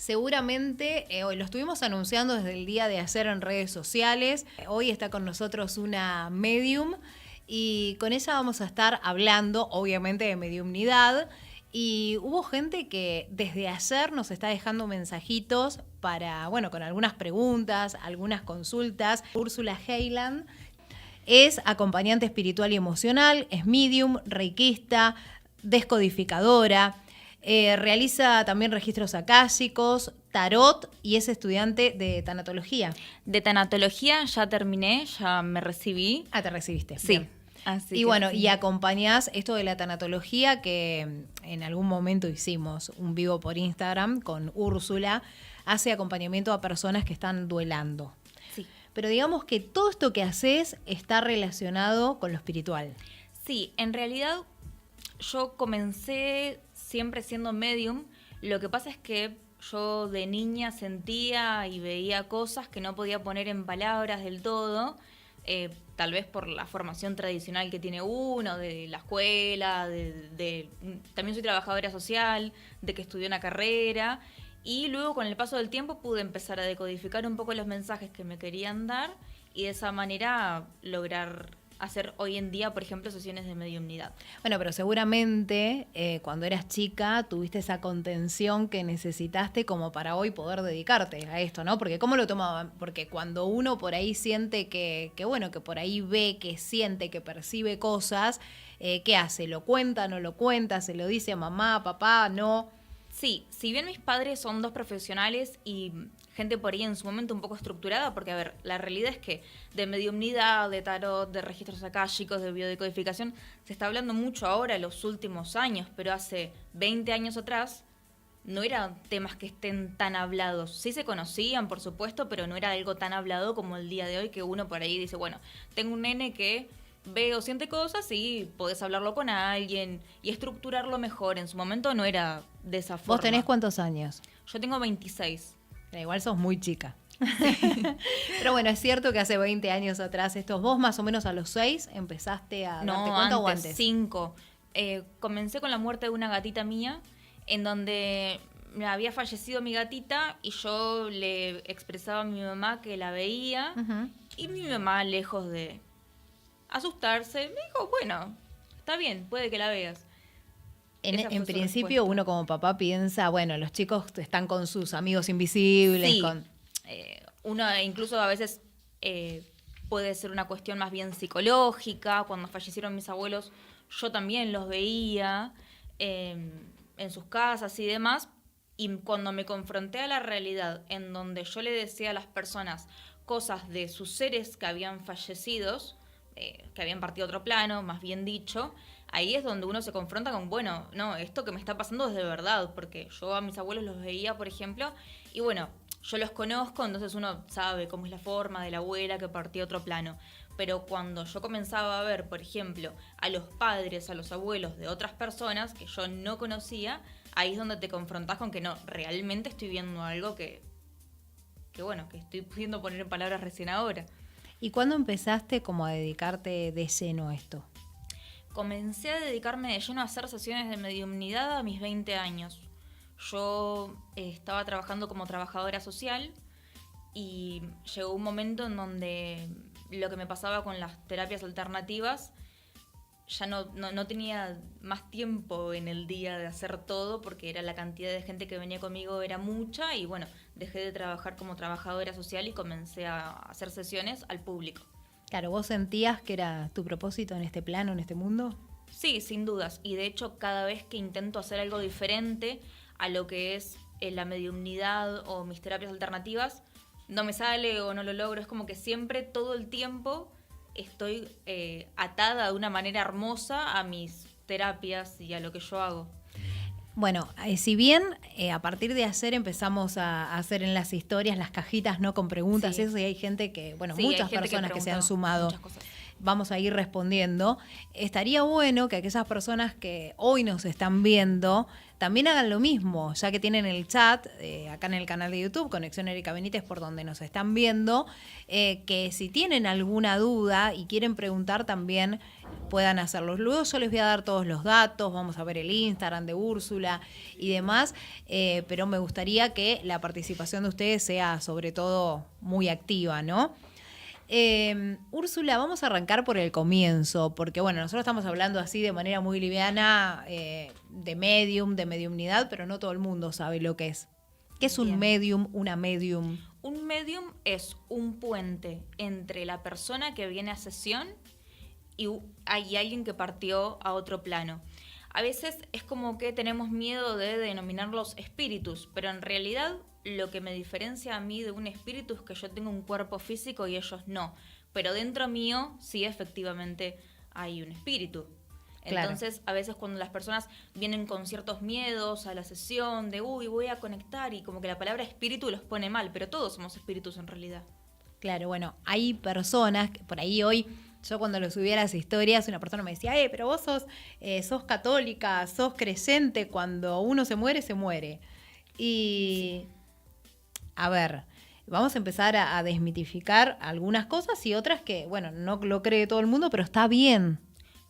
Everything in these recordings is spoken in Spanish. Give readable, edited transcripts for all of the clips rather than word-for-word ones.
Seguramente, lo estuvimos anunciando desde el día de ayer en redes sociales. Hoy está con nosotros una medium y con ella vamos a estar hablando, obviamente, de mediumnidad. Y hubo gente que desde ayer nos está dejando mensajitos para, bueno, con algunas preguntas, algunas consultas. Úrsula Heiland es acompañante espiritual y emocional, es medium, reikista, descodificadora. Realiza también registros akáshicos, tarot y es estudiante de tanatología. De tanatología ya terminé, ya me recibí. Ah, te recibiste. Sí. Bien. Así Y bueno, sí. y acompañás esto de la tanatología que en algún momento hicimos un vivo por Instagram con Úrsula, hace acompañamiento a personas que están duelando. Sí. Pero digamos que todo esto que haces está relacionado con lo espiritual. Sí, en realidad yo comencé siempre siendo medium. Lo que pasa es que yo de niña sentía y veía cosas que no podía poner en palabras del todo. Tal vez por la formación tradicional que tiene uno, de la escuela, también soy trabajadora social, de que estudié una carrera, y luego con el paso del tiempo pude empezar a decodificar un poco los mensajes que me querían dar y de esa manera lograr hacer hoy en día, por ejemplo, sesiones de mediumnidad. Bueno, pero seguramente cuando eras chica tuviste esa contención que necesitaste como para hoy poder dedicarte a esto, ¿no? Porque ¿cómo lo tomaban? Porque cuando uno por ahí siente que bueno, que por ahí ve, que siente, que percibe cosas, ¿qué hace? ¿Lo cuenta, no lo cuenta? ¿Se lo dice a mamá, a papá, no? Sí, si bien mis padres son dos profesionales y gente por ahí en su momento un poco estructurada, porque a ver, la realidad es que de mediumnidad, de tarot, de registros akáshicos, de biodecodificación, se está hablando mucho ahora en los últimos años, pero hace 20 años atrás no eran temas que estén tan hablados. Sí se conocían, por supuesto, pero no era algo tan hablado como el día de hoy, que uno por ahí dice, bueno, tengo un nene que ve o siente cosas y podés hablarlo con alguien y estructurarlo mejor. En su momento no era de esa forma. ¿Vos tenés cuántos años? Yo tengo 26. Igual sos muy chica. Pero bueno, es cierto que hace 20 años atrás, vos más o menos a los 6 empezaste a darte cuenta o antes. 5. Comencé con la muerte de una gatita mía, en donde me había fallecido mi gatita y yo le expresaba a mi mamá que la veía. Uh-huh. Y mi mamá, lejos de asustarse, me dijo, bueno, está bien, puede que la veas. En principio uno como papá piensa, bueno, los chicos están con sus amigos invisibles. Sí, uno incluso a veces puede ser una cuestión más bien psicológica. Cuando fallecieron mis abuelos, yo también los veía en sus casas y demás. Y cuando me confronté a la realidad, en donde yo le decía a las personas cosas de sus seres que habían fallecido, que habían partido a otro plano, más bien dicho, ahí es donde uno se confronta con, bueno, no, esto que me está pasando es de verdad, porque yo a mis abuelos los veía, por ejemplo, y bueno, yo los conozco, entonces uno sabe cómo es la forma de la abuela que partió a otro plano. Pero cuando yo comenzaba a ver, por ejemplo, a los padres, a los abuelos de otras personas que yo no conocía, ahí es donde te confrontás con que no, realmente estoy viendo algo que bueno, que estoy pudiendo poner en palabras recién ahora. ¿Y cuándo empezaste como a dedicarte de lleno a esto? Comencé a dedicarme de lleno a hacer sesiones de mediumnidad a mis 20 años. Yo estaba trabajando como trabajadora social y llegó un momento en donde lo que me pasaba con las terapias alternativas, ya no tenía más tiempo en el día de hacer todo porque era la cantidad de gente que venía conmigo era mucha y bueno, dejé de trabajar como trabajadora social y comencé a hacer sesiones al público. Claro, ¿vos sentías que era tu propósito en este plano, en este mundo? Sí, sin dudas. Y de hecho, cada vez que intento hacer algo diferente a lo que es la mediumnidad o mis terapias alternativas, no me sale o no lo logro. Es como que siempre, todo el tiempo, estoy atada de una manera hermosa a mis terapias y a lo que yo hago. Bueno, si bien a partir de ayer empezamos a hacer en las historias las cajitas, ¿no? Con preguntas, Sí. eso, y hay gente que, bueno, Sí, muchas hay gente personas que se han sumado. vamos a ir respondiendo. Estaría bueno que aquellas personas que hoy nos están viendo también hagan lo mismo, ya que tienen el chat acá en el canal de YouTube, Conexión Erika Benítez, por donde nos están viendo, que si tienen alguna duda y quieren preguntar también puedan hacerlo. Luego yo les voy a dar todos los datos, vamos a ver el Instagram de Úrsula y demás, pero me gustaría que la participación de ustedes sea sobre todo muy activa, ¿no? Úrsula, vamos a arrancar por el comienzo, porque bueno, nosotros estamos hablando así de manera muy liviana de medium, de mediumnidad, pero no todo el mundo sabe lo que es. ¿Qué es un medium, una medium? Un medium es un puente entre la persona que viene a sesión y hay alguien que partió a otro plano. A veces es como que tenemos miedo de denominarlos espíritus, pero en realidad lo que me diferencia a mí de un espíritu es que yo tengo un cuerpo físico y ellos no. Pero dentro mío sí efectivamente hay un espíritu. Entonces, claro, a veces cuando las personas vienen con ciertos miedos a la sesión de, voy a conectar, y como que la palabra espíritu los pone mal, pero todos somos espíritus en realidad. Claro, bueno, hay personas, que por ahí hoy, yo cuando lo subí a las historias, una persona me decía, pero vos sos católica, sos creyente, cuando uno se muere, se muere. Y, a ver, vamos a empezar a desmitificar algunas cosas y otras que, bueno, no lo cree todo el mundo, pero está bien.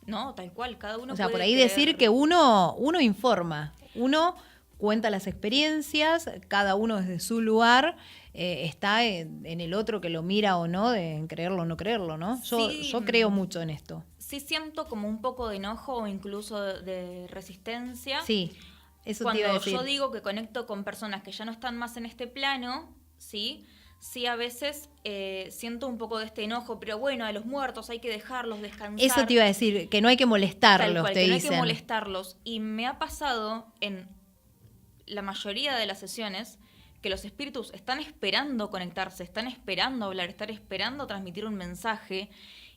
No, tal cual, cada uno. O sea, puede por ahí creer. decir que uno informa, uno cuenta las experiencias, cada uno desde su lugar está en el otro que lo mira o no, en creerlo o no creerlo, ¿no? Yo creo mucho en esto. Sí siento como un poco de enojo o incluso de resistencia. Sí, eso te iba a decir. Cuando yo digo que conecto con personas que ya no están más en este plano, ¿sí? Sí, a veces siento un poco de este enojo, pero bueno, a los muertos hay que dejarlos descansar. Eso te iba a decir, que no hay que molestarlos, tal cual, te que dicen. No hay que molestarlos. Y me ha pasado en la mayoría de las sesiones que los espíritus están esperando conectarse, están esperando hablar, están esperando transmitir un mensaje,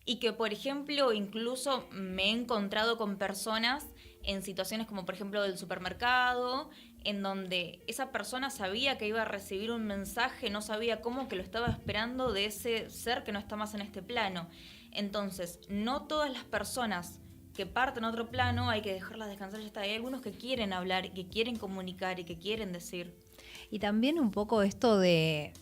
y que, por ejemplo, incluso me he encontrado con personas en situaciones como, por ejemplo, del supermercado, en donde esa persona sabía que iba a recibir un mensaje, no sabía cómo, que lo estaba esperando de ese ser que no está más en este plano. Entonces, no todas las personas que parten a otro plano hay que dejarlas descansar, ya está. Hay algunos que quieren hablar, que quieren comunicar y que quieren decir. Y también un poco esto de,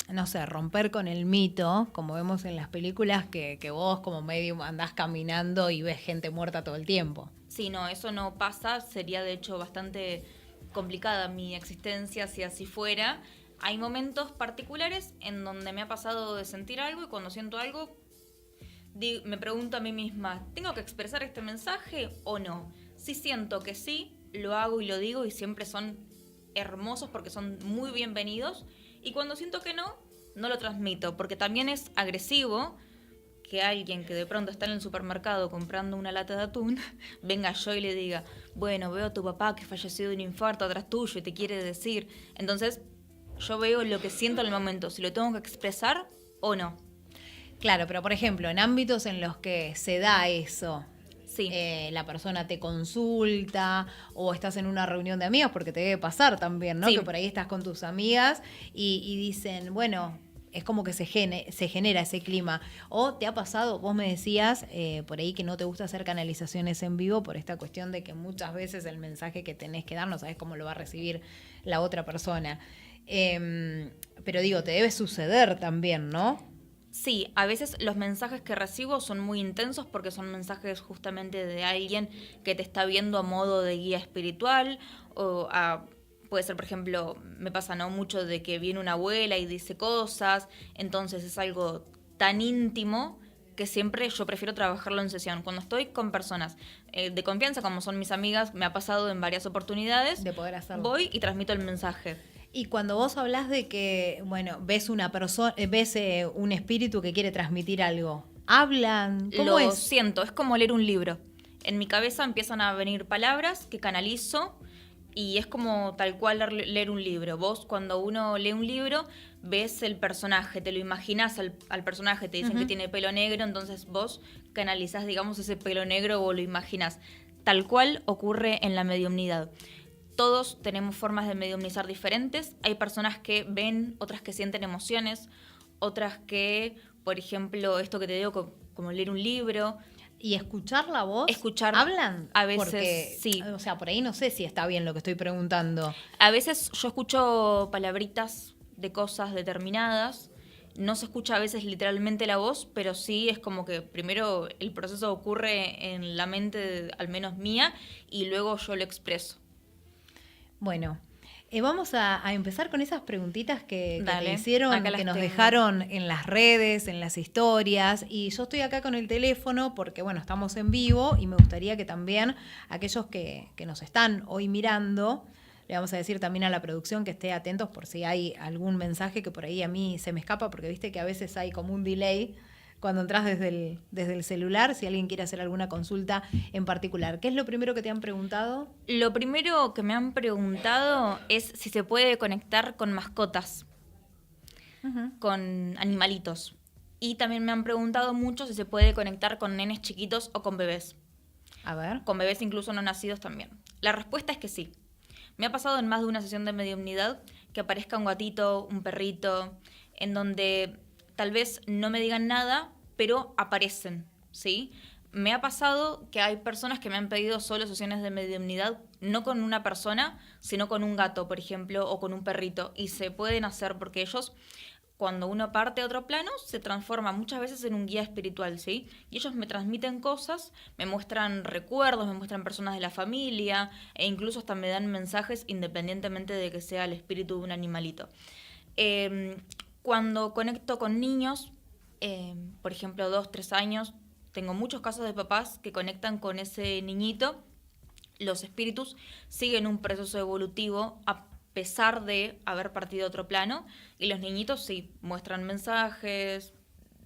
no sé, romper con el mito, como vemos en las películas, que vos como medium andás caminando y ves gente muerta todo el tiempo. Sí, no, eso no pasa. Sería de hecho bastante complicada mi existencia si así fuera. Hay momentos particulares en donde me ha pasado de sentir algo, y cuando siento algo me pregunto a mí misma, ¿tengo que expresar este mensaje o no? Si siento que sí, lo hago y lo digo, y siempre son hermosos porque son muy bienvenidos. Y cuando siento que no, no lo transmito, porque también es agresivo que alguien que de pronto está en el supermercado comprando una lata de atún venga yo y le diga, bueno, veo a tu papá que falleció de un infarto atrás tuyo y te quiere decir. Entonces yo veo lo que siento en el momento, si lo tengo que expresar o no. Claro, pero por ejemplo, en ámbitos en los que se da eso, sí, la persona te consulta o estás en una reunión de amigas, porque te debe pasar también, ¿no? Sí. Que por ahí estás con tus amigas y dicen, bueno, es como que se genera ese clima. O te ha pasado, vos me decías por ahí que no te gusta hacer canalizaciones en vivo por esta cuestión de que muchas veces el mensaje que tenés que dar no sabes cómo lo va a recibir la otra persona. Pero digo, te debe suceder también, ¿no? Sí, a veces los mensajes que recibo son muy intensos porque son mensajes justamente de alguien que te está viendo a modo de guía espiritual, o puede ser, por ejemplo, me pasa no mucho de que viene una abuela y dice cosas, entonces es algo tan íntimo que siempre yo prefiero trabajarlo en sesión. Cuando estoy con personas de confianza, como son mis amigas, me ha pasado en varias oportunidades, de poder hacerlo. Voy y transmito el mensaje. Y cuando vos hablás de que, bueno, ves una persona, ves un espíritu que quiere transmitir algo, ¿hablan? ¿Cómo Lo es? siento, es como leer un libro. En mi cabeza empiezan a venir palabras que canalizo y es como tal cual leer un libro. Vos, cuando uno lee un libro, ves el personaje, te lo imaginás al personaje, te dicen que tiene pelo negro, entonces vos canalizás, digamos, ese pelo negro o lo imaginás. Tal cual ocurre en la mediumnidad. Todos tenemos formas de mediumnizar diferentes. Hay personas que ven, otras que sienten emociones, otras que, por ejemplo, esto que te digo, como leer un libro. ¿Y escuchar la voz? Escuchar. ¿Hablan? A veces, porque, sí. O sea, por ahí no sé si está bien lo que estoy preguntando. A veces yo escucho palabritas de cosas determinadas. No se escucha a veces literalmente la voz, pero sí es como que primero el proceso ocurre en la mente, al menos mía, y luego yo lo expreso. Bueno, vamos a empezar con esas preguntitas que Dale, te hicieron, acá que las nos tengo. dejaron en las redes, en las historias. Y yo estoy acá con el teléfono porque, bueno, estamos en vivo y me gustaría que también aquellos que nos están hoy mirando, le vamos a decir también a la producción que esté atentos por si hay algún mensaje que por ahí a mí se me escapa, porque viste que a veces hay como un delay cuando entras desde el celular, si alguien quiere hacer alguna consulta en particular. ¿Qué es lo primero que te han preguntado? Lo primero que me han preguntado es si se puede conectar con mascotas, con animalitos. Y también me han preguntado mucho si se puede conectar con nenes chiquitos o con bebés. A ver. Con bebés incluso no nacidos también. La respuesta es que sí. Me ha pasado en más de una sesión de mediumnidad que aparezca un gatito, un perrito, en donde tal vez no me digan nada, pero aparecen, ¿sí? Me ha pasado que hay personas que me han pedido solo sesiones de mediumnidad, no con una persona, sino con un gato, por ejemplo, o con un perrito. Y se pueden hacer porque ellos, cuando uno parte a otro plano, se transforma muchas veces en un guía espiritual, ¿sí? Y ellos me transmiten cosas, me muestran recuerdos, me muestran personas de la familia, e incluso hasta me dan mensajes independientemente de que sea el espíritu de un animalito. Cuando conecto con niños, por ejemplo, 2, 3 años, tengo muchos casos de papás que conectan con ese niñito. Los espíritus siguen un proceso evolutivo a pesar de haber partido a otro plano, y los niñitos sí muestran mensajes,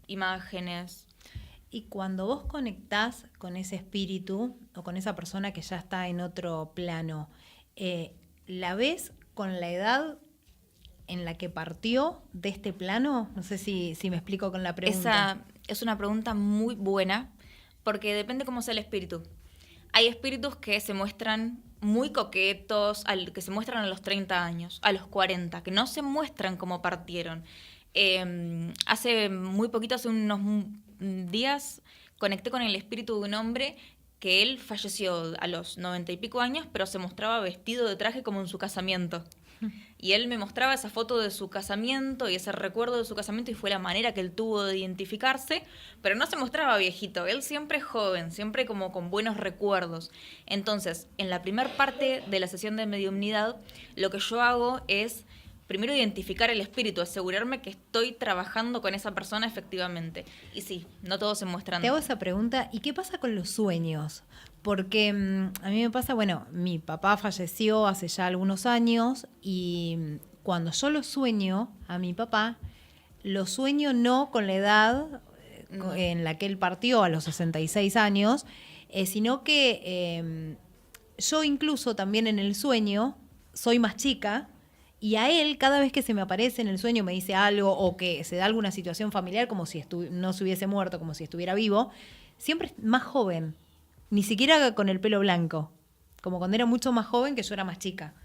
imágenes. Y cuando vos conectás con ese espíritu o con esa persona que ya está en otro plano, ¿la ves con la edad en la que partió de este plano? No sé si me explico con la pregunta. Esa es una pregunta muy buena, porque depende cómo sea el espíritu. Hay espíritus que se muestran muy coquetos, que se muestran a los 30 años, a los 40, que no se muestran como partieron. Hace muy poquito, hace unos días, conecté con el espíritu de un hombre que él falleció a los 90 y pico años, pero se mostraba vestido de traje como en su casamiento. Y él me mostraba esa foto de su casamiento y ese recuerdo de su casamiento, y fue la manera que él tuvo de identificarse, pero no se mostraba viejito, él siempre joven, siempre como con buenos recuerdos. Entonces, en la primera parte de la sesión de mediumnidad, lo que yo hago es primero identificar el espíritu, asegurarme que estoy trabajando con esa persona efectivamente. Y sí, no todos se muestran. Te hago esa pregunta, ¿y qué pasa con los sueños? Porque a mí me pasa, bueno, mi papá falleció hace ya algunos años y cuando yo lo sueño a mi papá, lo sueño no con la edad en la que él partió, a los 66 años, sino que yo incluso también en el sueño soy más chica. Y a él, cada vez que se me aparece en el sueño, me dice algo o que se da alguna situación familiar, como si no se hubiese muerto, como si estuviera vivo, siempre es más joven. Ni siquiera con el pelo blanco. Como cuando era mucho más joven que yo era más chica.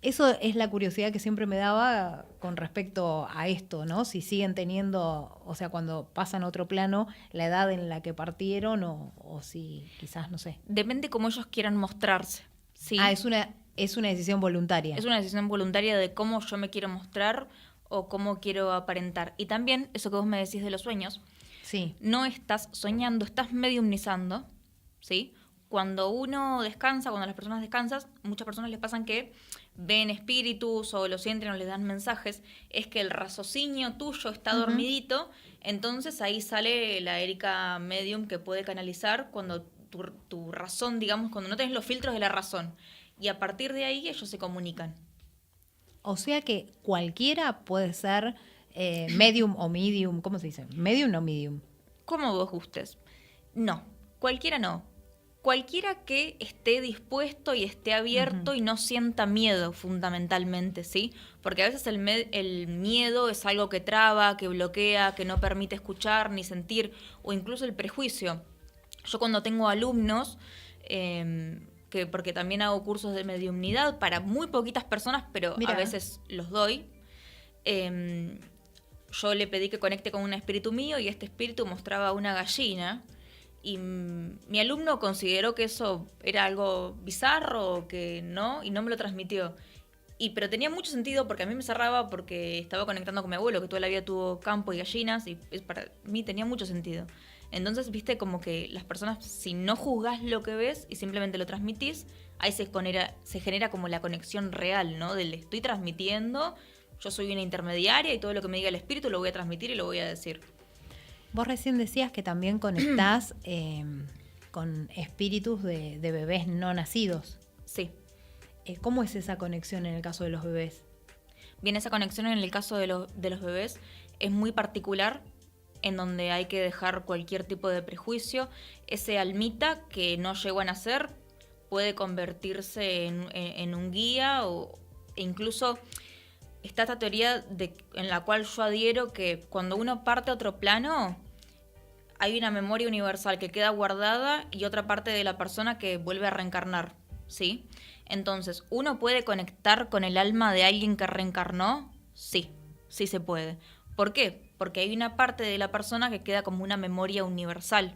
Eso es la curiosidad que siempre me daba con respecto a esto, ¿no? Si siguen teniendo, o sea, cuando pasan a otro plano, la edad en la que partieron o si quizás, no sé. Depende cómo ellos quieran mostrarse, ¿sí? Es una decisión voluntaria. Es una decisión voluntaria de cómo yo me quiero mostrar o cómo quiero aparentar. Y también, eso que vos me decís de los sueños, sí. No estás soñando, estás mediumnizando, ¿sí? Cuando uno descansa, cuando las personas descansan, muchas personas les pasan que ven espíritus o los sienten o les dan mensajes, es que el raciocinio tuyo está dormidito, entonces ahí sale la Erika medium que puede canalizar cuando tu razón, digamos, cuando no tenés los filtros de la razón. Y a partir de ahí ellos se comunican. O sea que cualquiera puede ser medium o medium, ¿cómo se dice? Medium o medium. Como vos gustes. No, cualquiera no. Cualquiera que esté dispuesto y esté abierto y no sienta miedo, fundamentalmente, ¿sí? Porque a veces el miedo es algo que traba, que bloquea, que no permite escuchar ni sentir, o incluso el prejuicio. Yo cuando tengo alumnos, porque también hago cursos de mediumnidad para muy poquitas personas, pero Mirá. a veces los doy, yo le pedí que conecte con un espíritu mío y este espíritu mostraba una gallina. Y mi alumno consideró que eso era algo bizarro o que no, y no me lo transmitió. Pero tenía mucho sentido porque a mí me cerraba porque estaba conectando con mi abuelo, que toda la vida tuvo campo y gallinas, y para mí tenía mucho sentido. Entonces, viste, como que las personas, si no juzgás lo que ves y simplemente lo transmitís, ahí se genera como la conexión real, ¿no? Del estoy transmitiendo, yo soy una intermediaria y todo lo que me diga el espíritu lo voy a transmitir y lo voy a decir. Vos recién decías que también conectás con espíritus de bebés no nacidos. Sí. ¿Cómo es esa conexión en el caso de los bebés? Bien, esa conexión en el caso de los bebés es muy particular, en donde hay que dejar cualquier tipo de prejuicio. Ese almita que no llegó a nacer puede convertirse en un guía e incluso está esta teoría en la cual yo adhiero que cuando uno parte a otro plano hay una memoria universal que queda guardada y otra parte de la persona que vuelve a reencarnar, ¿sí? Entonces, ¿uno puede conectar con el alma de alguien que reencarnó? Sí, sí se puede. ¿Por qué? Porque hay una parte de la persona que queda como una memoria universal.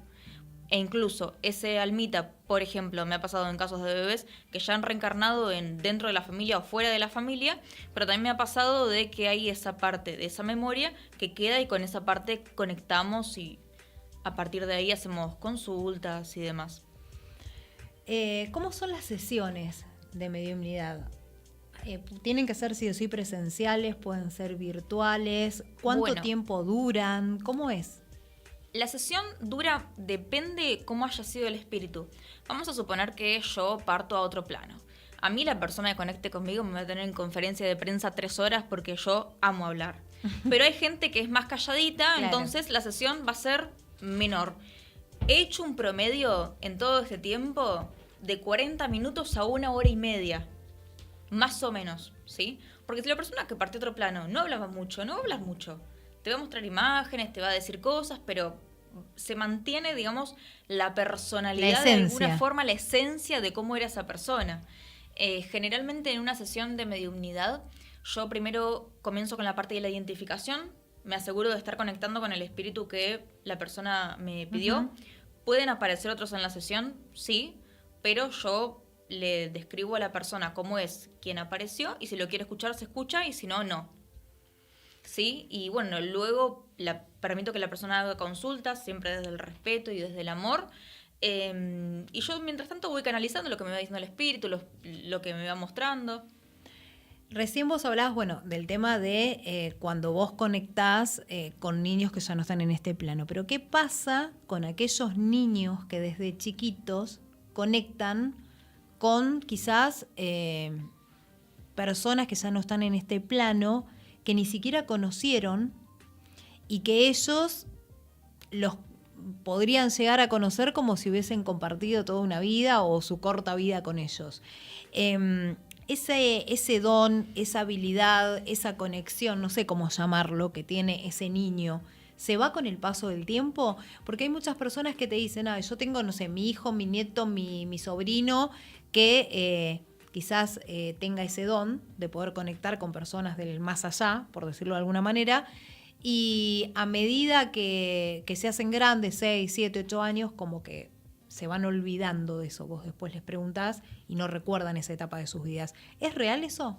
E incluso ese almita, por ejemplo, me ha pasado en casos de bebés que ya han reencarnado dentro de la familia o fuera de la familia, pero también me ha pasado de que hay esa parte de esa memoria que queda y con esa parte conectamos y a partir de ahí hacemos consultas y demás. ¿Cómo son las sesiones de mediumnidad? ¿Tienen que ser sí o sí presenciales? ¿Pueden ser virtuales? ¿Cuánto tiempo duran? ¿Cómo es? La sesión dura, depende cómo haya sido el espíritu. Vamos a suponer que yo parto a otro plano. A mí la persona que conecte conmigo me va a tener en conferencia de prensa 3 horas porque yo amo hablar. Pero hay gente que es más calladita, claro. Entonces la sesión va a ser menor. He hecho un promedio en todo este tiempo de 40 minutos a 1 hora y media. Más o menos, ¿sí? Porque si la persona que parte a otro plano no habla mucho, no va a hablar mucho. Te va a mostrar imágenes, te va a decir cosas, pero se mantiene, digamos, la personalidad de alguna forma, la esencia de cómo era esa persona. Generalmente en una sesión de mediumnidad, yo primero comienzo con la parte de la identificación, me aseguro de estar conectando con el espíritu que la persona me pidió. Uh-huh. ¿Pueden aparecer otros en la sesión? Sí, pero yo le describo a la persona cómo es quien apareció y si lo quiere escuchar, se escucha y si no, no. ¿Sí? Y bueno, luego permito que la persona haga consultas, siempre desde el respeto y desde el amor. Y yo, mientras tanto, voy canalizando lo que me va diciendo el espíritu, lo que me va mostrando. Recién vos hablabas, del tema de cuando vos conectás con niños que ya no están en este plano. Pero ¿qué pasa con aquellos niños que desde chiquitos conectan con quizás personas que ya no están en este plano, que ni siquiera conocieron y que ellos los podrían llegar a conocer como si hubiesen compartido toda una vida o su corta vida con ellos? Ese don, esa habilidad, esa conexión, no sé cómo llamarlo, que tiene ese niño, ¿se va con el paso del tiempo? Porque hay muchas personas que te dicen, yo tengo, no sé, mi hijo, mi nieto, mi sobrino, que quizás tenga ese don de poder conectar con personas del más allá, por decirlo de alguna manera, y a medida que se hacen grandes, 6, 7, 8 años, como que se van olvidando de eso. Vos después les preguntás y no recuerdan esa etapa de sus vidas. ¿Es real eso?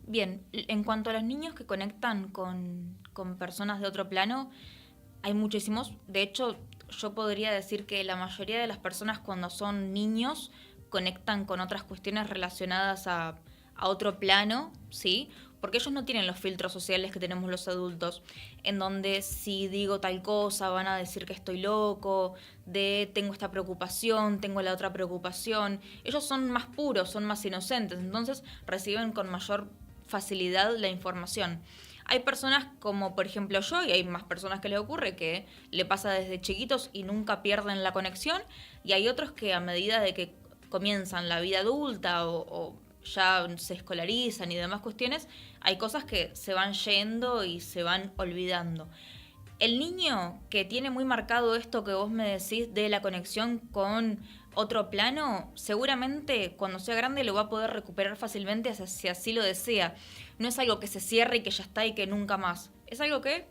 Bien, en cuanto a los niños que conectan con personas de otro plano, hay muchísimos. De hecho, yo podría decir que la mayoría de las personas cuando son niños conectan con otras cuestiones relacionadas a otro plano, ¿sí? Porque ellos no tienen los filtros sociales que tenemos los adultos, en donde si digo tal cosa van a decir que estoy loco, tengo esta preocupación, tengo la otra preocupación. Ellos son más puros, son más inocentes, entonces reciben con mayor facilidad la información. Hay personas como por ejemplo yo, y hay más personas que les ocurre que le pasa desde chiquitos y nunca pierden la conexión, y hay otros que a medida de que comienzan la vida adulta o ya se escolarizan y demás cuestiones, hay cosas que se van yendo y se van olvidando. El niño que tiene muy marcado esto que vos me decís de la conexión con otro plano, seguramente cuando sea grande lo va a poder recuperar fácilmente si así lo desea. No es algo que se cierre y que ya está y que nunca más. Es algo que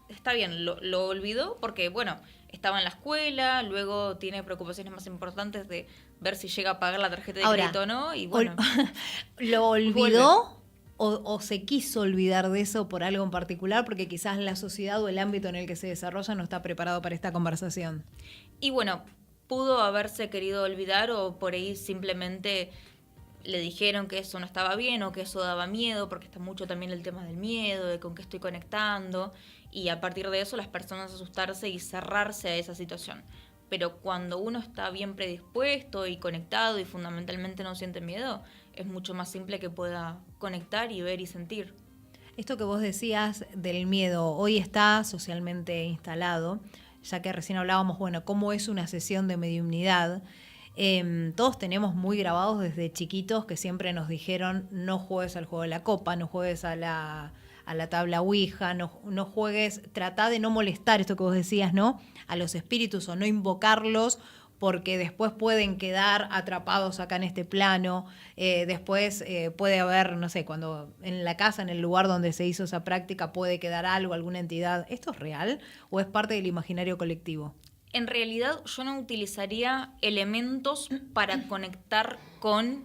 está bien, lo olvidó porque, bueno, estaba en la escuela, luego tiene preocupaciones más importantes de ver si llega a pagar la tarjeta de crédito o no, y bueno. ¿Lo vuelve. olvidó o se quiso olvidar de eso por algo en particular? Porque quizás la sociedad o el ámbito en el que se desarrolla no está preparado para esta conversación. Y bueno, pudo haberse querido olvidar o por ahí simplemente le dijeron que eso no estaba bien o que eso daba miedo, porque está mucho también el tema del miedo, de con qué estoy conectando, y a partir de eso las personas asustarse y cerrarse a esa situación. Pero cuando uno está bien predispuesto y conectado y fundamentalmente no siente miedo, es mucho más simple que pueda conectar y ver y sentir. Esto que vos decías del miedo hoy está socialmente instalado, ya que recién hablábamos, bueno, cómo es una sesión de mediumnidad. Todos tenemos muy grabados desde chiquitos que siempre nos dijeron no juegues al juego de la copa, no juegues a la tabla Ouija, no juegues, trata de no molestar, esto que vos decías, ¿no? A los espíritus o no invocarlos porque después pueden quedar atrapados acá en este plano, después puede haber, no sé, cuando en la casa, en el lugar donde se hizo esa práctica, puede quedar algo, alguna entidad. ¿Esto es real o es parte del imaginario colectivo? En realidad yo no utilizaría elementos para conectar con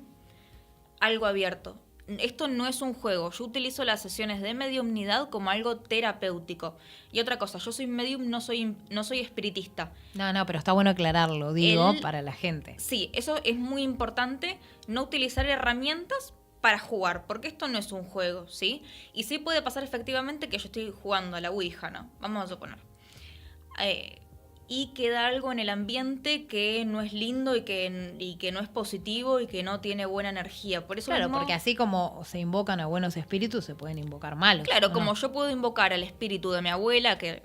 algo abierto. Esto no es un juego. Yo utilizo las sesiones de mediumnidad como algo terapéutico. Y otra cosa, yo soy medium, no soy espiritista. No, pero está bueno aclararlo, digo, para la gente. Sí, eso es muy importante, no utilizar herramientas para jugar, porque esto no es un juego, ¿sí? Y sí puede pasar efectivamente que yo estoy jugando a la Ouija, ¿no? Vamos a suponer. Y queda algo en el ambiente que no es lindo y que no es positivo y que no tiene buena energía. Por eso claro, mismo, porque así como se invocan a buenos espíritus, se pueden invocar malos. claro, como yo puedo invocar al espíritu de mi abuela, que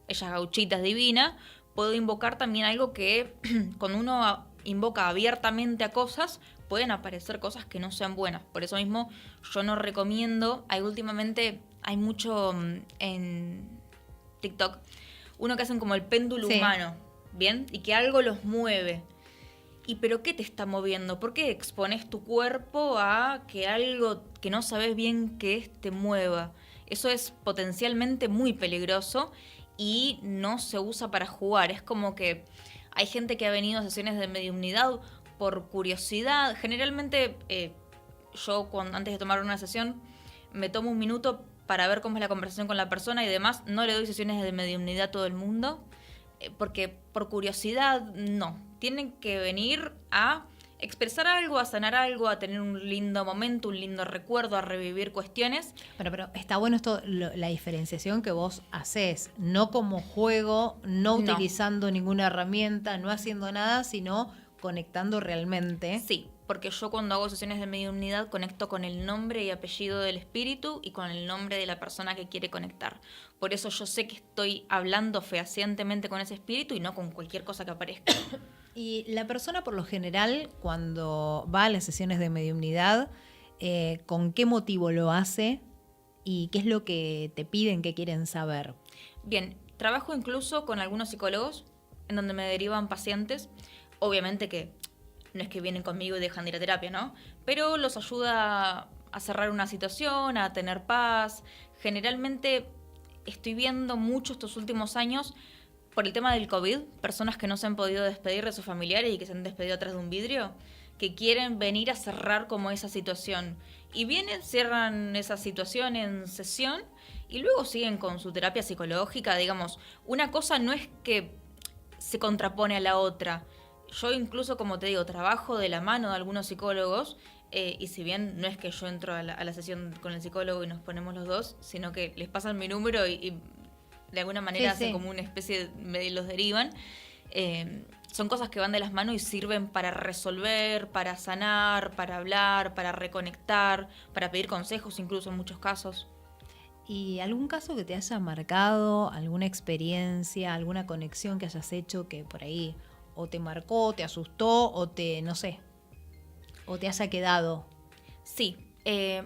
ella es gauchita, es divina, puedo invocar también algo que cuando uno invoca abiertamente a cosas, pueden aparecer cosas que no sean buenas. Por eso mismo yo no recomiendo, últimamente hay mucho en TikTok, uno que hacen como el péndulo humano, ¿bien? Y que algo los mueve. ¿Y pero qué te está moviendo? ¿Por qué expones tu cuerpo a que algo que no sabes bien qué es te mueva? Eso es potencialmente muy peligroso y no se usa para jugar. Es como que hay gente que ha venido a sesiones de mediumnidad por curiosidad. Generalmente yo antes de tomar una sesión me tomo un minuto para ver cómo es la conversación con la persona y demás. No le doy sesiones de mediumnidad a todo el mundo, porque por curiosidad no. Tienen que venir a expresar algo, a sanar algo, a tener un lindo momento, un lindo recuerdo, a revivir cuestiones. Bueno, pero está bueno esto, la diferenciación que vos haces, no como juego, no utilizando ninguna herramienta, no haciendo nada, sino conectando realmente. Sí, porque yo cuando hago sesiones de mediumnidad conecto con el nombre y apellido del espíritu y con el nombre de la persona que quiere conectar. Por eso yo sé que estoy hablando fehacientemente con ese espíritu y no con cualquier cosa que aparezca. Y la persona por lo general cuando va a las sesiones de mediumnidad, ¿con qué motivo lo hace y qué es lo que te piden, qué quieren saber? Bien, trabajo incluso con algunos psicólogos en donde me derivan pacientes. Obviamente que no es que vienen conmigo y dejan de ir a terapia, ¿no? Pero los ayuda a cerrar una situación, a tener paz. Generalmente estoy viendo mucho estos últimos años, por el tema del COVID, personas que no se han podido despedir de sus familiares y que se han despedido atrás de un vidrio, que quieren venir a cerrar como esa situación. Y vienen, cierran esa situación en sesión y luego siguen con su terapia psicológica. Digamos, una cosa no es que se contrapone a la otra. Yo incluso, como te digo, trabajo de la mano de algunos psicólogos y si bien no es que yo entro a la sesión con el psicólogo y nos ponemos los dos, sino que les pasan mi número y de alguna manera hacen como una especie de los derivan. Son cosas que van de las manos y sirven para resolver, para sanar, para hablar, para reconectar, para pedir consejos incluso en muchos casos. ¿Y algún caso que te haya marcado, alguna experiencia, alguna conexión que hayas hecho que por ahí o te marcó, te asustó o te, no sé, o te haya quedado? Sí,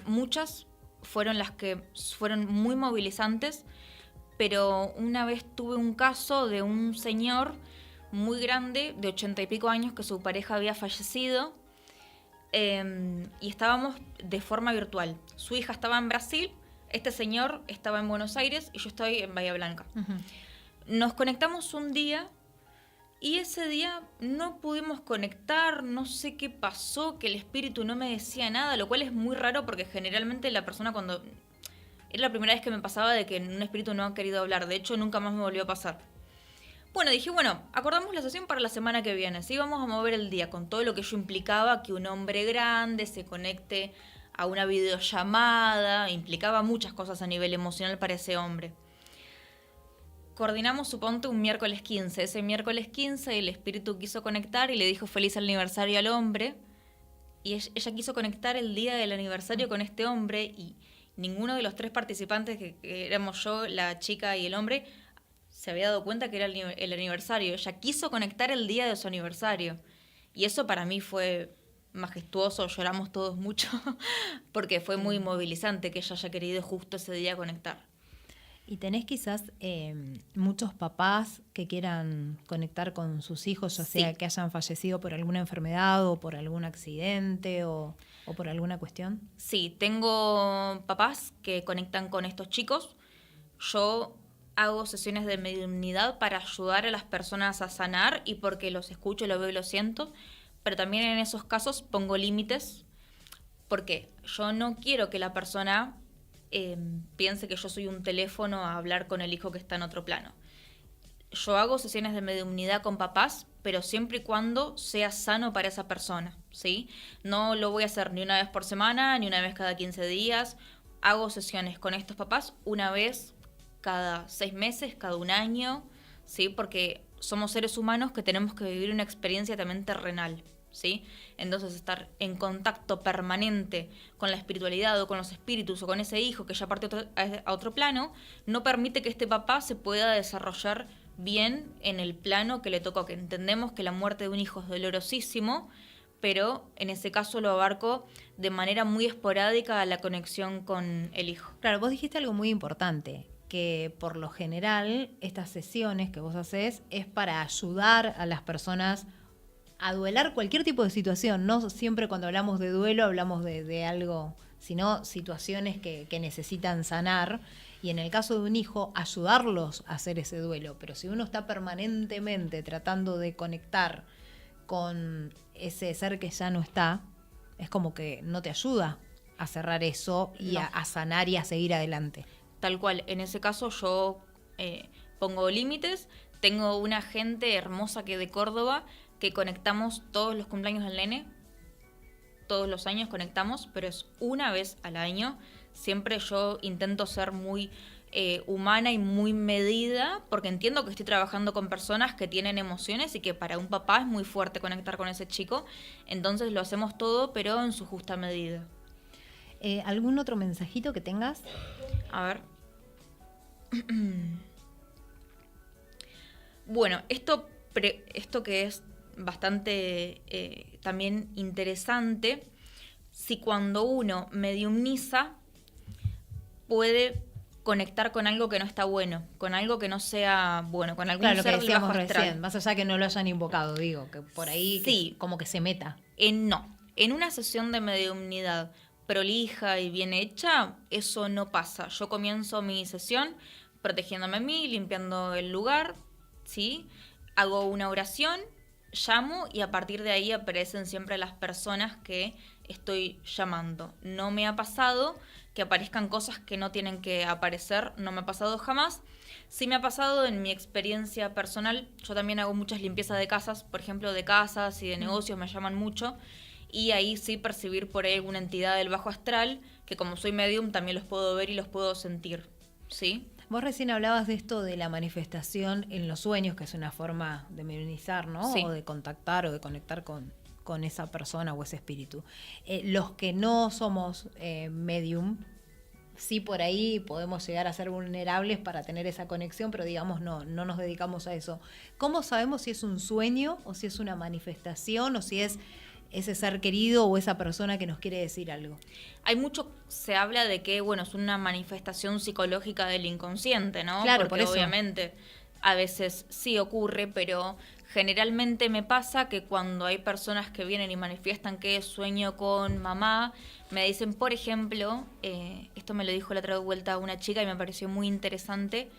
muchas fueron las que fueron muy movilizantes, pero una vez tuve un caso de un señor muy grande, de 80 y pico años, que su pareja había fallecido y estábamos de forma virtual. Su hija estaba en Brasil, Este señor estaba en Buenos Aires y yo estoy en Bahía Blanca. Ujú. Nos conectamos un día y ese día no pudimos conectar, no sé qué pasó, que el espíritu no me decía nada, lo cual es muy raro porque generalmente la persona cuando... Era la primera vez que me pasaba de que un espíritu no ha querido hablar, de hecho nunca más me volvió a pasar. Bueno, dije, acordamos la sesión para la semana que viene, sí, vamos a mover el día con todo lo que ello implicaba, que un hombre grande se conecte a una videollamada, implicaba muchas cosas a nivel emocional para ese hombre. Coordinamos, suponte, un miércoles 15. Ese miércoles 15 el espíritu quiso conectar y le dijo feliz aniversario al hombre. Y ella quiso conectar el día del aniversario con este hombre y ninguno de los 3 participantes, que éramos yo, la chica y el hombre, se había dado cuenta que era el aniversario. Ella quiso conectar el día de su aniversario. Y eso para mí fue majestuoso, lloramos todos mucho, porque fue muy movilizante que ella haya querido justo ese día conectar. ¿Y tenés quizás muchos papás que quieran conectar con sus hijos, ya sea Sí. que hayan fallecido por alguna enfermedad o por algún accidente o por alguna cuestión? Sí, tengo papás que conectan con estos chicos. Yo hago sesiones de mediunidad para ayudar a las personas a sanar y porque los escucho, lo veo y lo siento. Pero también en esos casos pongo límites porque yo no quiero que la persona piense que yo soy un teléfono a hablar con el hijo que está en otro plano. Yo hago sesiones de mediunidad con papás, pero siempre y cuando sea sano para esa persona, ¿sí? No lo voy a hacer ni una vez por semana, ni una vez cada 15 días. Hago sesiones con estos papás una vez cada 6 meses, cada 1 año, ¿sí? Porque somos seres humanos que tenemos que vivir una experiencia también terrenal, ¿sí? Entonces estar en contacto permanente con la espiritualidad o con los espíritus o con ese hijo que ya partió a otro plano, no permite que este papá se pueda desarrollar bien en el plano que le tocó, que entendemos que la muerte de un hijo es dolorosísimo, pero en ese caso lo abarco de manera muy esporádica a la conexión con el hijo. Claro, vos dijiste algo muy importante, que por lo general estas sesiones que vos hacés es para ayudar a las personas a duelar cualquier tipo de situación. No siempre cuando hablamos de duelo hablamos de algo, sino situaciones que necesitan sanar. Y en el caso de un hijo, ayudarlos a hacer ese duelo. Pero si uno está permanentemente tratando de conectar con ese ser que ya no está, es como que no te ayuda a cerrar eso y No. a sanar y a seguir adelante. Tal cual, en ese caso yo pongo límites. Tengo una gente hermosa que de Córdoba que conectamos todos los cumpleaños del nene. Todos los años conectamos, pero es una vez al año. Siempre yo intento ser muy humana y muy medida, porque entiendo que estoy trabajando con personas que tienen emociones y que para un papá es muy fuerte conectar con ese chico. Entonces lo hacemos todo, pero en su justa medida. ¿Algún otro mensajito que tengas? A ver. Bueno, esto que es bastante también interesante, si cuando uno mediumniza puede conectar con algo que no está bueno, con algo que no sea bueno, con algún Claro, lo que ser del decíamos bajo astral. recién, más allá que no lo hayan invocado, digo, que por ahí Sí. como que se meta. No, en una sesión de mediumnidad prolija y bien hecha, eso no pasa. Yo comienzo mi sesión protegiéndome a mí, limpiando el lugar, ¿sí? Hago una oración, llamo y a partir de ahí aparecen siempre las personas que estoy llamando. No me ha pasado que aparezcan cosas que no tienen que aparecer, no me ha pasado jamás. Sí me ha pasado en mi experiencia personal, yo también hago muchas limpiezas de casas, por ejemplo de casas y de negocios me llaman mucho, y ahí sí percibir por ahí alguna entidad del bajo astral, que como soy medium también los puedo ver y los puedo sentir, ¿sí? Vos recién hablabas de esto de la manifestación en los sueños, que es una forma de mediunizar, ¿no? Sí. O de contactar o de conectar con esa persona o ese espíritu. Los que no somos medium, sí por ahí podemos llegar a ser vulnerables para tener esa conexión, pero digamos no nos dedicamos a eso. ¿Cómo sabemos si es un sueño o si es una manifestación o si es ese ser querido o esa persona que nos quiere decir algo? Hay mucho, se habla de que, bueno, es una manifestación psicológica del inconsciente, ¿no? Claro, Porque por eso. obviamente a veces sí ocurre, pero Generalmente me pasa que cuando hay personas que vienen y manifiestan que sueño con mamá, me dicen, por ejemplo, esto me lo dijo la otra vuelta una chica y me pareció muy interesante,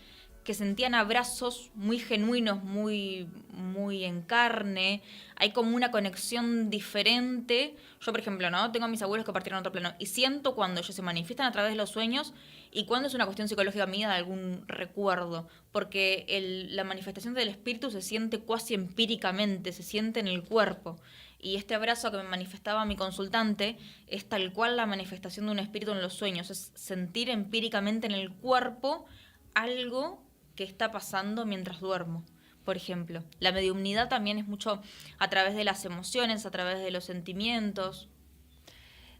que sentían abrazos muy genuinos, muy, muy en carne. Hay como una conexión diferente. Yo, por ejemplo, ¿no? Tengo a mis abuelos que partieron a otro plano y siento cuando ellos se manifiestan a través de los sueños y cuando es una cuestión psicológica mía de algún recuerdo. Porque la manifestación del espíritu se siente cuasi empíricamente, se siente en el cuerpo. Y este abrazo que me manifestaba mi consultante es tal cual la manifestación de un espíritu en los sueños. Es sentir empíricamente en el cuerpo algo que está pasando mientras duermo, por ejemplo. La mediumnidad también es mucho a través de las emociones, a través de los sentimientos.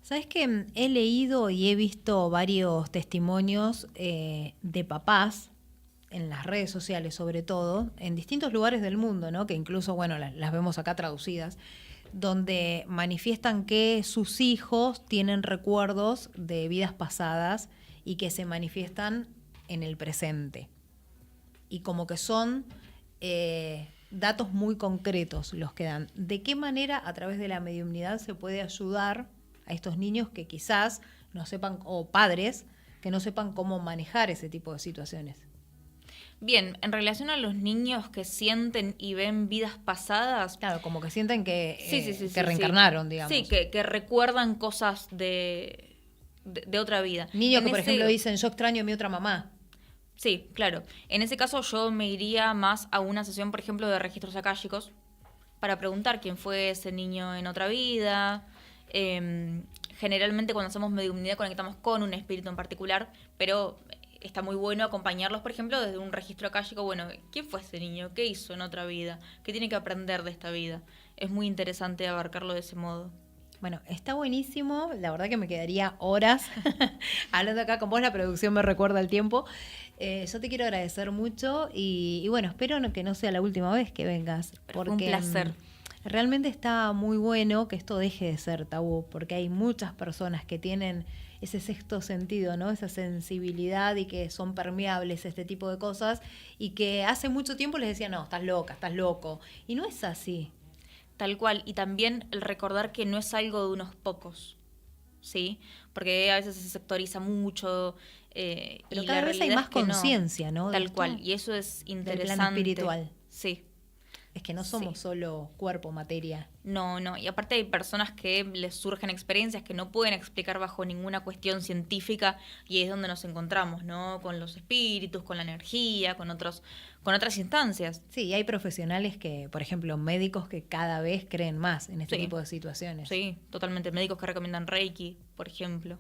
¿Sabes qué? He leído y he visto varios testimonios de papás en las redes sociales, sobre todo, en distintos lugares del mundo, ¿no? Que incluso, bueno, las vemos acá traducidas, donde manifiestan que sus hijos tienen recuerdos de vidas pasadas y que se manifiestan en el presente. Y como que son datos muy concretos los que dan. ¿De qué manera a través de la mediumnidad se puede ayudar a estos niños que quizás no sepan, o padres que no sepan cómo manejar ese tipo de situaciones? Bien, en relación a los niños que sienten y ven vidas pasadas... Claro, como que sienten que, sí, reencarnaron, digamos. Sí, que recuerdan cosas de otra vida. Niños que, por ejemplo, dicen, yo extraño a mi otra mamá. Sí, claro. En ese caso yo me iría más a una sesión, por ejemplo, de registros akáshicos para preguntar quién fue ese niño en otra vida. Generalmente cuando hacemos mediumnidad conectamos con un espíritu en particular, pero está muy bueno acompañarlos, por ejemplo, desde un registro akáshico. Bueno, ¿quién fue ese niño? ¿Qué hizo en otra vida? ¿Qué tiene que aprender de esta vida? Es muy interesante abarcarlo de ese modo. Bueno, está buenísimo. La verdad que me quedaría horas hablando acá con vos. La producción me recuerda el tiempo. Yo te quiero agradecer mucho y bueno, espero que no sea la última vez que vengas. Porque un placer. Realmente está muy bueno que esto deje de ser tabú, porque hay muchas personas que tienen ese sexto sentido, ¿no? Esa sensibilidad y que son permeables a este tipo de cosas y que hace mucho tiempo les decían, no, estás loca, estás loco. Y no es así. Tal cual, y también el recordar que no es algo de unos pocos, ¿sí? Porque a veces se sectoriza mucho. Pero y cada la vez hay realidad más es que conciencia, ¿no? Tal cual, y eso es interesante. Del plano espiritual. Sí. Es que no somos solo cuerpo, materia. No, y aparte hay personas que les surgen experiencias que no pueden explicar bajo ninguna cuestión científica y es donde nos encontramos, ¿no? Con los espíritus, con la energía, con otras instancias. Sí, y hay profesionales que, por ejemplo, médicos que cada vez creen más en este tipo de situaciones. Sí, totalmente. Médicos que recomiendan Reiki, por ejemplo.